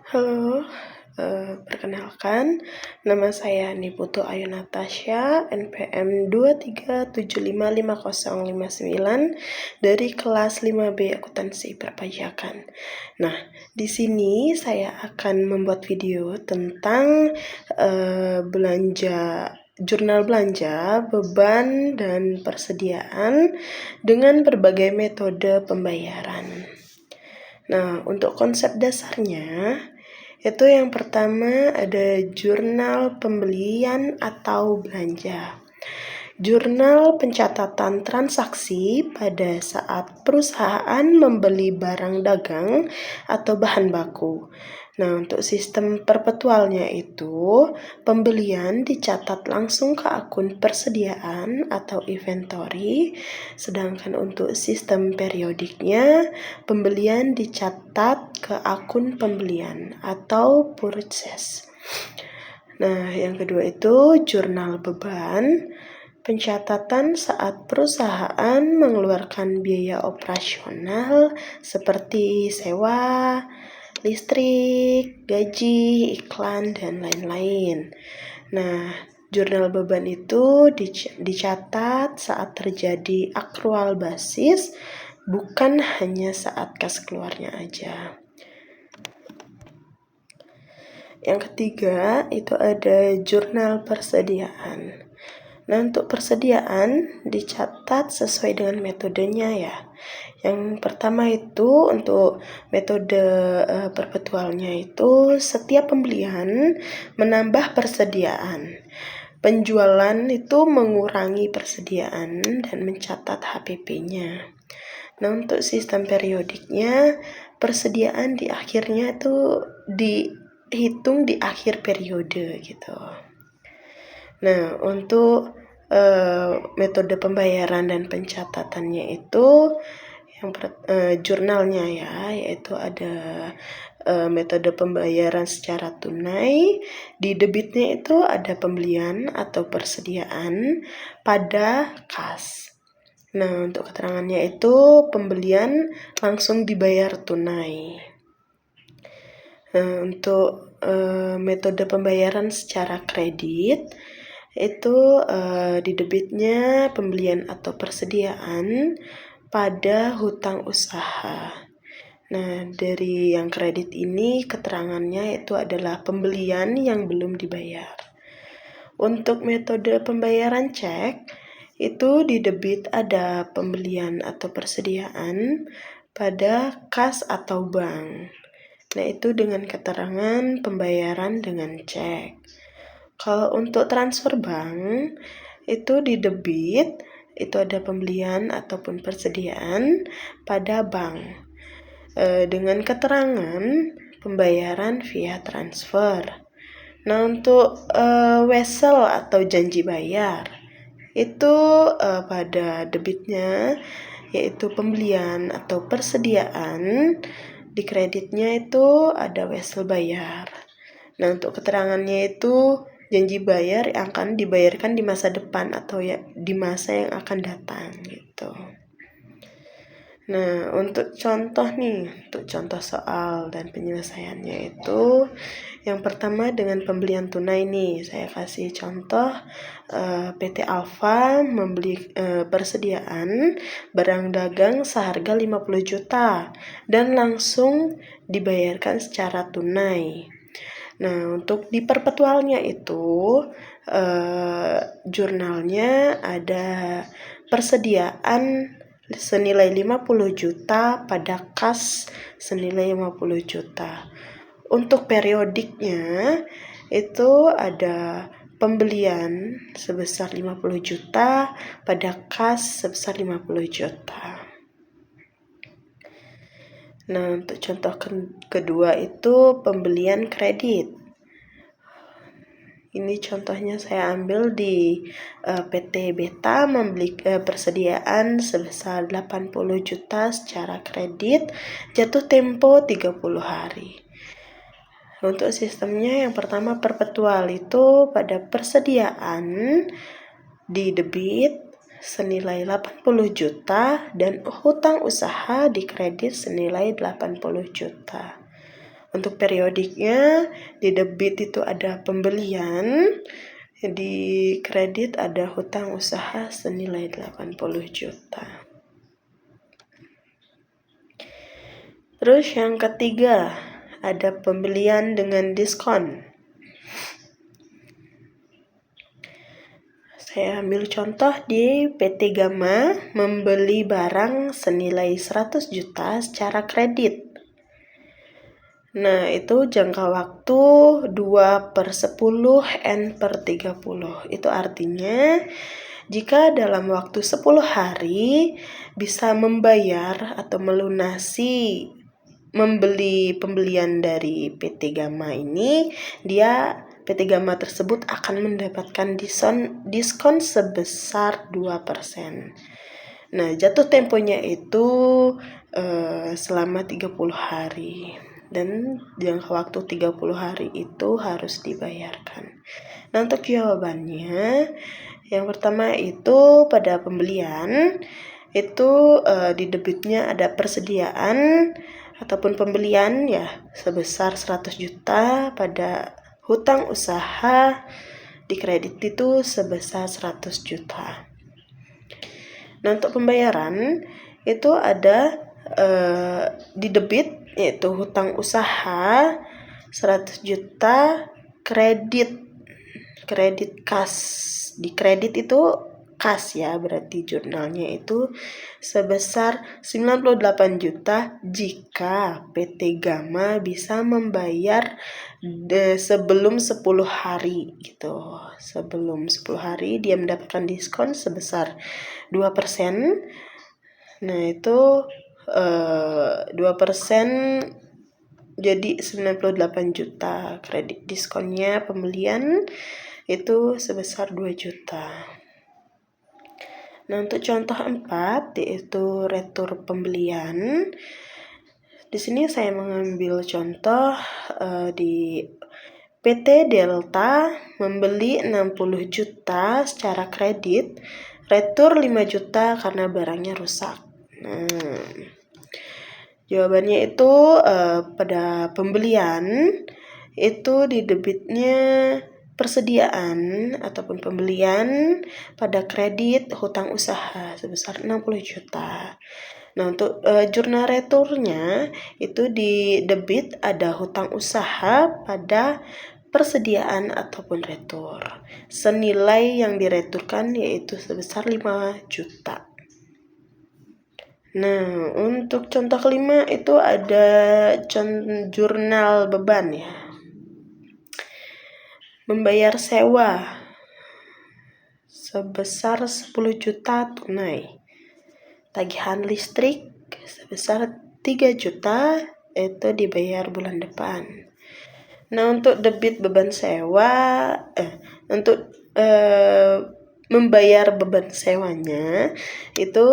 Halo, perkenalkan, nama saya Niputu Ayu Natasha, NPM 237550509 dari kelas 5B Akuntansi Perpajakan. Nah, di sini saya akan membuat video tentang jurnal belanja, beban, dan persediaan dengan berbagai metode pembayaran. Nah, untuk konsep dasarnya, itu yang pertama ada jurnal pembelian atau belanja. Jurnal pencatatan transaksi pada saat perusahaan membeli barang dagang atau bahan baku. Nah, untuk sistem perpetualnya itu, pembelian dicatat langsung ke akun persediaan atau inventory, sedangkan untuk sistem periodiknya, pembelian dicatat ke akun pembelian atau purchase. Nah, yang kedua itu jurnal beban. Pencatatan saat perusahaan mengeluarkan biaya operasional seperti sewa, listrik, gaji, iklan, dan lain-lain. Nah, jurnal beban itu dicatat saat terjadi akrual basis, bukan hanya saat kas keluarnya aja. Yang ketiga itu ada jurnal persediaan. Nah, untuk persediaan dicatat sesuai dengan metodenya ya. Yang pertama itu untuk metode perpetualnya itu setiap pembelian menambah persediaan. Penjualan itu mengurangi persediaan dan mencatat HPP-nya. Nah, untuk sistem periodiknya, persediaan di akhirnya itu dihitung di akhir periode gitu. Nah, untuk metode pembayaran dan pencatatannya itu yang jurnalnya ya, yaitu ada metode pembayaran secara tunai. Di debitnya itu ada pembelian atau persediaan pada kas. Nah, untuk keterangannya itu pembelian langsung dibayar tunai. Nah, untuk metode pembayaran secara kredit itu di debitnya pembelian atau persediaan pada hutang usaha. Nah, dari yang kredit ini keterangannya itu adalah pembelian yang belum dibayar. Untuk metode pembayaran cek, itu di debit ada pembelian atau persediaan pada kas atau bank. Nah, itu dengan keterangan pembayaran dengan cek. Kalau untuk transfer bank, itu di debit, itu ada pembelian ataupun persediaan pada bank. Dengan keterangan pembayaran via transfer. Nah, untuk wesel atau janji bayar, itu pada debitnya, yaitu pembelian atau persediaan, di kreditnya itu ada wesel bayar. Nah, untuk keterangannya itu janji bayar yang akan dibayarkan di masa depan atau ya di masa yang akan datang gitu. Nah, untuk contoh soal dan penyelesaiannya itu, yang pertama dengan pembelian tunai nih, saya kasih contoh PT Alfa membeli persediaan barang dagang seharga 50 juta dan langsung dibayarkan secara tunai. Nah, untuk di perpetualnya itu jurnalnya ada persediaan senilai 50 juta pada kas senilai 50 juta. Untuk periodiknya itu ada pembelian sebesar 50 juta pada kas sebesar 50 juta. Nah, untuk contoh kedua itu pembelian kredit. Ini contohnya saya ambil di PT Beta membeli persediaan sebesar 80 juta secara kredit, jatuh tempo 30 hari. Untuk sistemnya yang pertama perpetual itu pada persediaan di debit senilai 80 juta dan hutang usaha di kredit senilai 80 juta. Untuk periodiknya, di debit itu ada pembelian, di kredit ada hutang usaha senilai 80 juta. Terus yang ketiga, ada pembelian dengan diskon. Saya ambil contoh di PT Gama membeli barang senilai 100 juta secara kredit. Nah, itu jangka waktu 2/10 N/30. Itu artinya jika dalam waktu 10 hari bisa membayar atau melunasi membeli pembelian dari PT Gama ini, PT Gama tersebut akan mendapatkan diskon sebesar 2%. Nah, jatuh temponya itu selama 30 hari. Dan jangka waktu 30 hari itu harus dibayarkan. Nah, untuk jawabannya, yang pertama itu pada pembelian, itu di debitnya ada persediaan ataupun pembelian ya sebesar 100 juta, pada hutang usaha di kredit itu sebesar 100 juta. Nah, untuk pembayaran itu ada di debit yaitu hutang usaha 100 juta, kredit kas. Di kredit itu kas ya, berarti jurnalnya itu sebesar 98 juta jika PT Gama bisa membayar sebelum 10 hari gitu. Sebelum 10 hari dia mendapatkan diskon sebesar 2%. Nah, itu 2% jadi 98 juta. Kredit diskonnya pembelian itu sebesar 2 juta. Nah, untuk contoh 4 yaitu retur pembelian. Di sini saya mengambil contoh di PT Delta membeli 60 juta secara kredit, retur 5 juta karena barangnya rusak. Nah, jawabannya itu pada pembelian itu di debitnya persediaan ataupun pembelian, pada kredit hutang usaha sebesar 60 juta. Nah, untuk jurnal returnya itu di debit ada hutang usaha pada persediaan ataupun retur. Senilai yang direturkan yaitu sebesar 5 juta. Nah, untuk contoh kelima itu ada jurnal beban ya. Membayar sewa sebesar 10 juta tunai. Tagihan listrik sebesar 3 juta itu dibayar bulan depan. Nah, untuk debit beban sewa, untuk membayar beban sewanya itu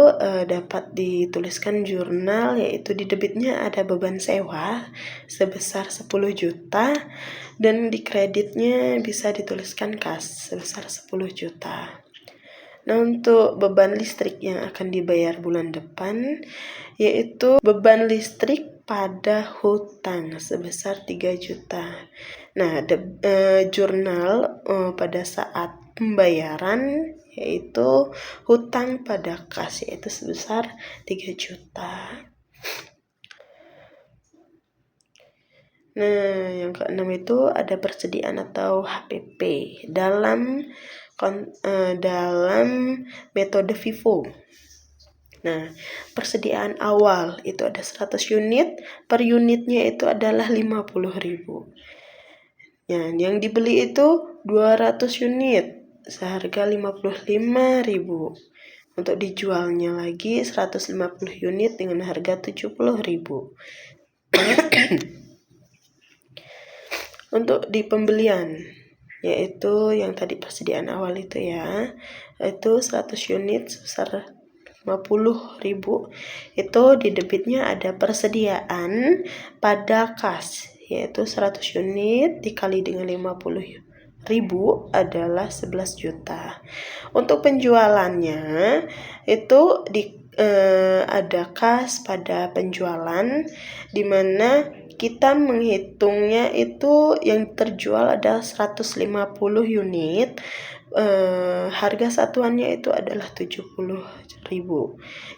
dapat dituliskan jurnal, yaitu di debitnya ada beban sewa sebesar 10 juta dan di kreditnya bisa dituliskan kas sebesar 10 juta. Nah, untuk beban listrik yang akan dibayar bulan depan yaitu beban listrik pada hutang sebesar 3 juta. Nah, jurnal pada saat pembayaran yaitu hutang pada kas yaitu sebesar 3 juta. Nah, yang keenam itu ada persediaan atau HPP dalam metode FIFO. Nah, persediaan awal itu ada 100 unit, per unitnya itu adalah 50.000. Nah, yang dibeli itu 200 unit seharga 55.000. Untuk dijualnya lagi 150 unit dengan harga 70.000. Untuk di pembelian yaitu yang tadi persediaan awal itu ya, itu 100 unit sebesar 50.000. Itu di debitnya ada persediaan pada kas yaitu 100 unit dikali dengan 50.000 adalah 11 juta. Untuk penjualannya itu ada kas pada penjualan di mana kita menghitungnya itu yang terjual adalah 150 unit. Harga satuannya itu adalah 70.000.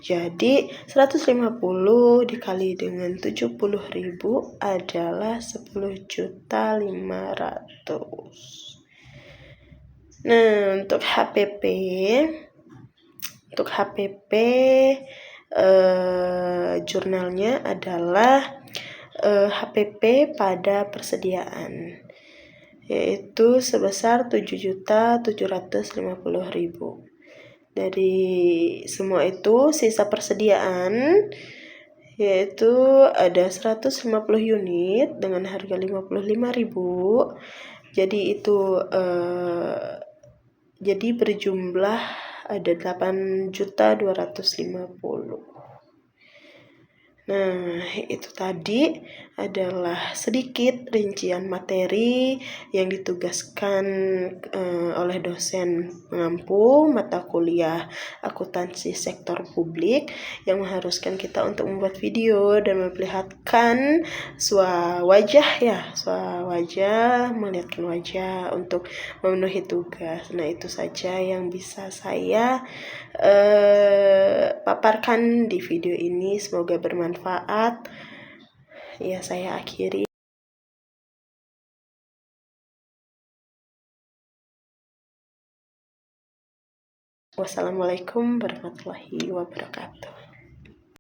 Jadi 150 dikali dengan 70.000 adalah 10.500.000. Nah, untuk HPP jurnalnya adalah HPP pada persediaan, yaitu sebesar 7.750.000. Dari semua itu sisa persediaan yaitu ada 150 unit dengan harga 55.000. Jadi itu jadi berjumlah ada 8.250.000. Nah, itu tadi adalah sedikit rincian materi yang ditugaskan oleh dosen pengampu mata kuliah akuntansi sektor publik yang mengharuskan kita untuk membuat video dan memperlihatkan melihatkan wajah untuk memenuhi tugas. Nah, itu saja yang bisa saya paparkan di video ini. Semoga bermanfaat. Ya, saya akhiri. Wassalamualaikum warahmatullahi wabarakatuh.